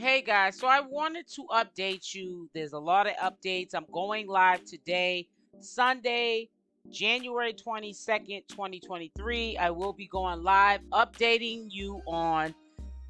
Hey guys, so I wanted to update you. There's a lot of updates. I'm going live today, Sunday, January 22nd, 2023. I will be going live updating you on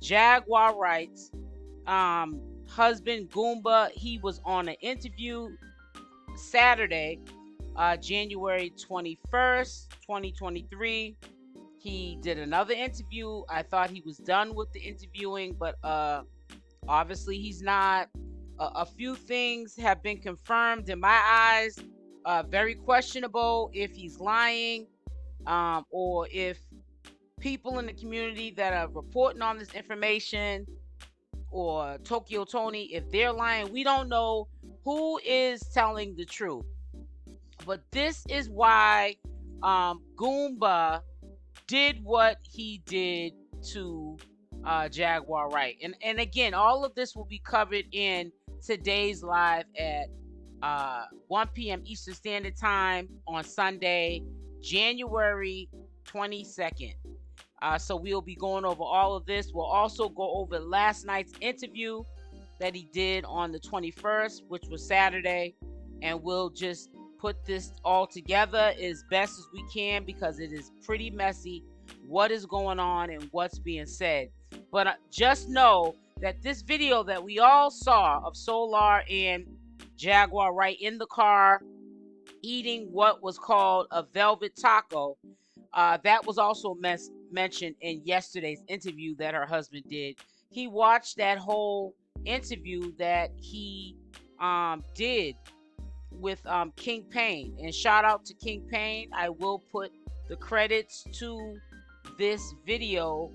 Jaguar Wright's husband Goomba. He was on an interview Saturday, January 21st, 2023. He did another interview. I thought he was done with the interviewing, but obviously he's not. A few things have been confirmed in my eyes. Very questionable if he's lying, or if people in the community that are reporting on this information, or 𝗡𝗘𝗫𝗧, if they're lying. We don't know who is telling the truth. But this is why Goomba did what he did to Jaguar Wright. And again, all of this will be covered in today's live at 1 p.m. Eastern Standard Time on Sunday, January 22nd. So we'll be going over all of this. We'll also go over last night's interview that he did on the 21st, which was Saturday. And we'll just put this all together as best as we can, because it is pretty messy what is going on and what's being said. But just know that this video that we all saw of 𝗪𝗪 and Jaguar Wright in the car eating what was called a velvet taco, that was also mentioned in yesterday's interview that her husband did. He watched that whole interview that he did with King Pain, and shout out to King Pain. I will put the credits to this video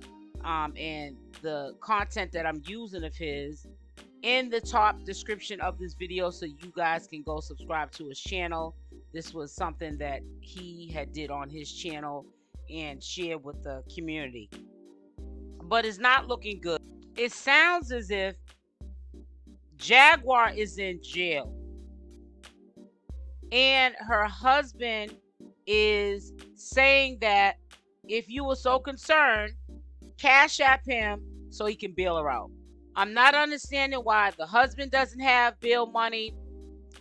and the content that I'm using of his in the top description of this video, so you guys can go subscribe to his channel. This was something that he had did on his channel and shared with the community, but it's not looking good. It sounds as if Jaguar is in jail and her husband is saying that if you were so concerned, cash app him so he can bail her out. I'm not understanding why the husband doesn't have bail money,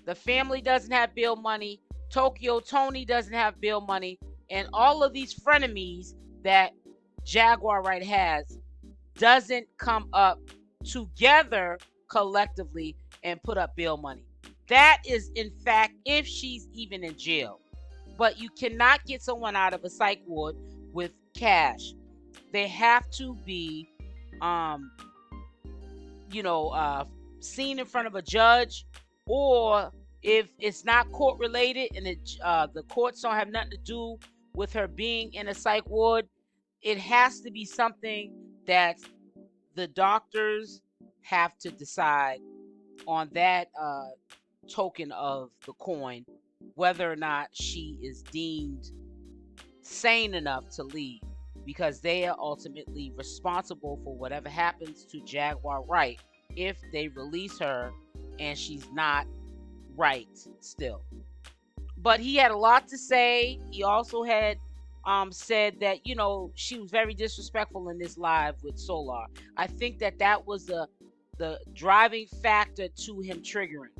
the family doesn't have bail money, 𝗡𝗘𝗫𝗧 doesn't have bail money, and all of these frenemies that Jaguar Wright has doesn't come up together collectively and put up bail money. That is, in fact, if she's even in jail. But you cannot get someone out of a psych ward with cash. They have to be, seen in front of a judge, or if it's not court related and the courts don't have nothing to do with her being in a psych ward, it has to be something that the doctors have to decide on that token of the coin, whether or not she is deemed sane enough to leave, because they are ultimately responsible for whatever happens to Jaguar Wright if they release her and she's not right still. But he had a lot to say. He also had said that, she was very disrespectful in this live with 𝗪𝗪. I think that was the driving factor to him triggering.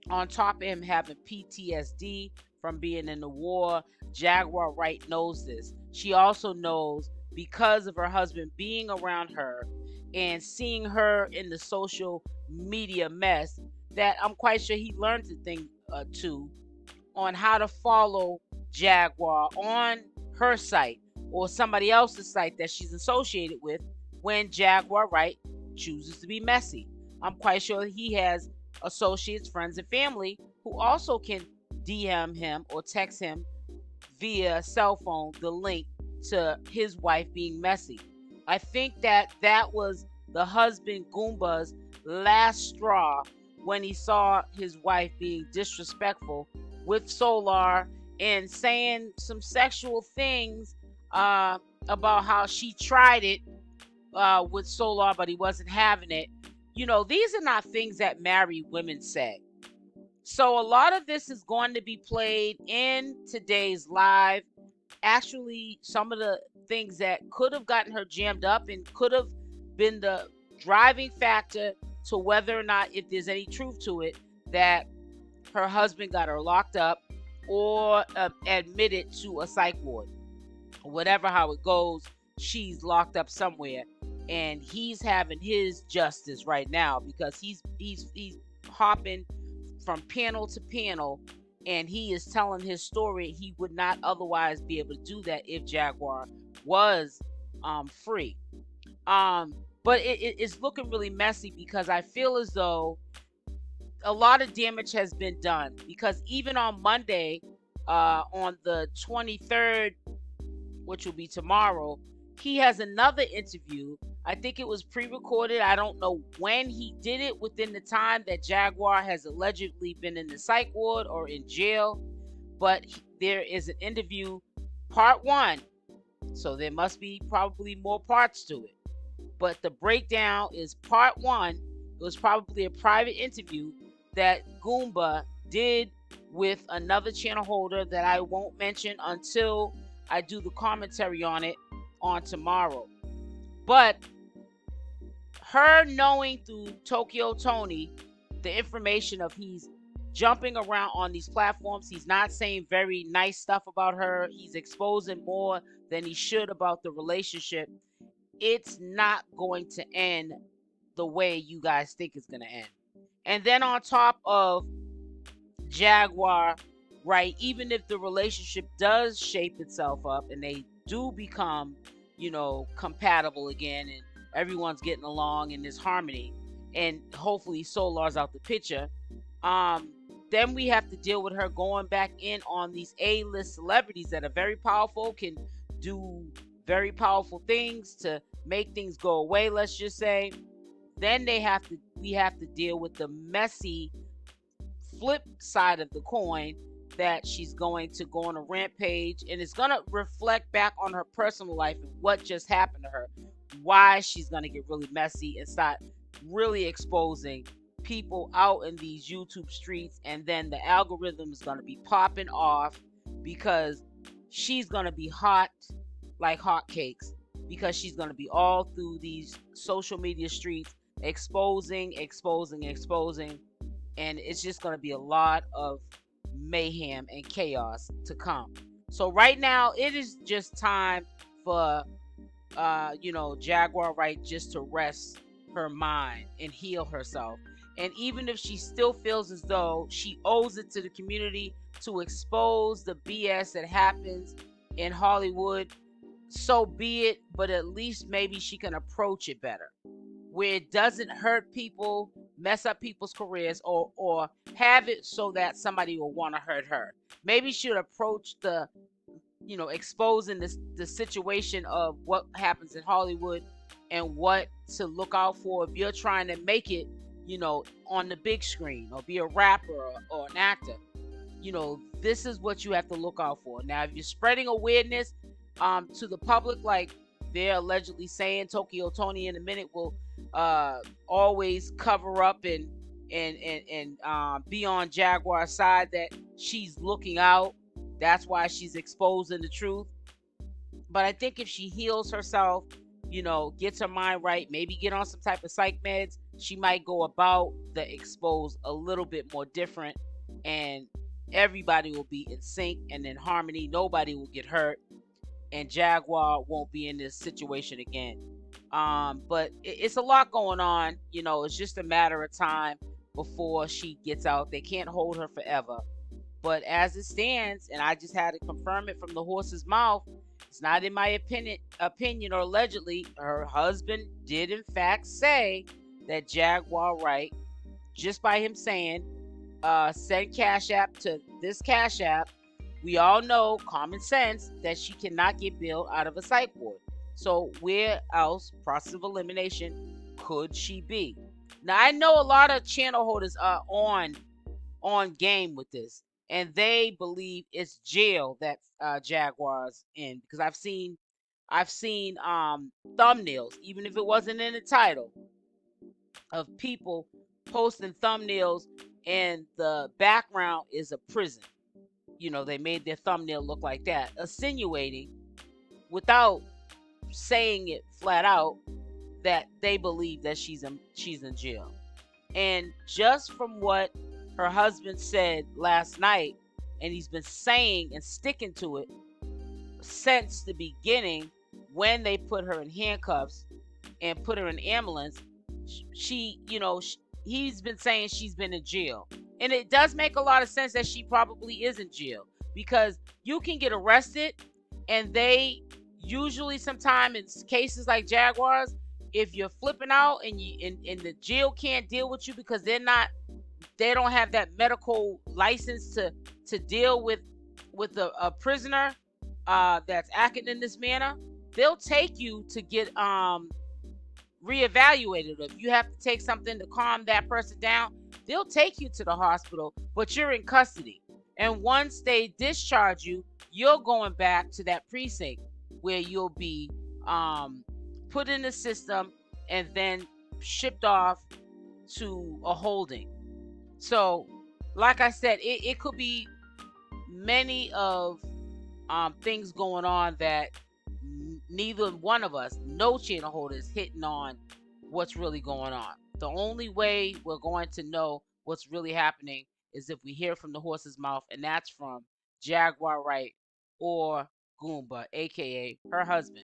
On top of him having PTSD from being in the war, Jaguar Wright knows this. She also knows, because of her husband being around her and seeing her in the social media mess, that I'm quite sure he learned the thing too on how to follow Jaguar on her site or somebody else's site that she's associated with when Jaguar Wright chooses to be messy. I'm quite sure he has associates, friends, and family who also can DM him or text him via cell phone the link to his wife being messy. I think that was the husband Goomba's last straw when he saw his wife being disrespectful with 𝗪𝗪 and saying some sexual things about how she tried it with 𝗪𝗪, but he wasn't having it. These are not things that married women say. So a lot of this is going to be played in today's live. Actually, some of the things that could have gotten her jammed up and could have been the driving factor to whether or not, if there's any truth to it, that her husband got her locked up or admitted to a psych ward. Whatever how it goes, she's locked up somewhere, and he's having his justice right now because he's hopping from panel to panel, and he is telling his story. He would not otherwise be able to do that if Jaguar was free. But it's looking really messy because I feel as though a lot of damage has been done, because even on Monday, on the 23rd, which will be tomorrow, he has another interview. I think it was pre-recorded. I don't know when he did it within the time that Jaguar has allegedly been in the psych ward or in jail, but there is an interview, part 1, so there must be probably more parts to it, but the breakdown is part 1. It was probably a private interview that Goomba did with another channel holder that I won't mention until I do the commentary on it on tomorrow. But her knowing through 𝗡𝗘𝗫𝗧 the information of he's jumping around on these platforms, he's not saying very nice stuff about her, he's exposing more than he should about the relationship, it's not going to end the way you guys think it's going to end. And then on top of Jaguar Wright, even if the relationship does shape itself up and they do become, compatible again and everyone's getting along in this harmony, and hopefully Solar's out the picture, then we have to deal with her going back in on these A-list celebrities that are very powerful, can do very powerful things to make things go away, let's just say. Then we have to deal with the messy flip side of the coin, that she's going to go on a rampage, and it's going to reflect back on her personal life and what just happened to her, why she's going to get really messy and start really exposing people out in these YouTube streets. And then the algorithm is going to be popping off because she's going to be hot like hotcakes, because she's going to be all through these social media streets exposing, and it's just going to be a lot of mayhem and chaos to come. So right now it is just time for Jaguar Wright just to rest her mind and heal herself. And even if she still feels as though she owes it to the community to expose the BS that happens in Hollywood, so be it, but at least maybe she can approach it better, where it doesn't hurt people, mess up people's careers, or have it so that somebody will want to hurt her. Maybe she should approach the, exposing the situation of what happens in Hollywood and what to look out for if you're trying to make it, on the big screen, or be a rapper or an actor. This is what you have to look out for. Now, if you're spreading awareness to the public, like they're allegedly saying, 𝗡𝗘𝗫𝗧 in a minute will always cover up and be on Jaguar's side, that she's looking out, that's why she's exposing the truth. But I think if she heals herself, gets her mind right, maybe get on some type of psych meds, she might go about the expose a little bit more different, and everybody will be in sync and in harmony. Nobody will get hurt, and Jaguar won't be in this situation again. But it's a lot going on. It's just a matter of time before she gets out. They can't hold her forever. But as it stands, and I just had to confirm it from the horse's mouth, it's not in my opinion or allegedly, her husband did in fact say that Jaguar Wright, just by him saying, send Cash App to this Cash App, we all know, common sense, that she cannot get bailed out of a psych ward. So where else, process of elimination, could she be? Now, I know a lot of channel holders are on game with this, and they believe it's jail that Jaguar's in, because I've seen thumbnails, even if it wasn't in the title, of people posting thumbnails and the background is a prison. They made their thumbnail look like that, insinuating, without saying it flat out, that they believe that she's in jail. And just from what her husband said last night, and he's been saying and sticking to it since the beginning, when they put her in handcuffs and put her in ambulance, he's been saying she's been in jail. And it does make a lot of sense that she probably is in jail, because you can get arrested, and they usually, sometime in cases like Jaguars, if you're flipping out and the jail can't deal with you because they don't have that medical license to deal with a prisoner that's acting in this manner, they'll take you to get reevaluated. If you have to take something to calm that person down, they'll take you to the hospital, but you're in custody. And once they discharge you, you're going back to that precinct where you'll be put in the system and then shipped off to a holding. So, like I said, it could be many of things going on that neither one of us, no channel holders, hitting on what's really going on. The only way we're going to know what's really happening is if we hear from the horse's mouth, and that's from Jaguar Wright or Goomba, aka her husband.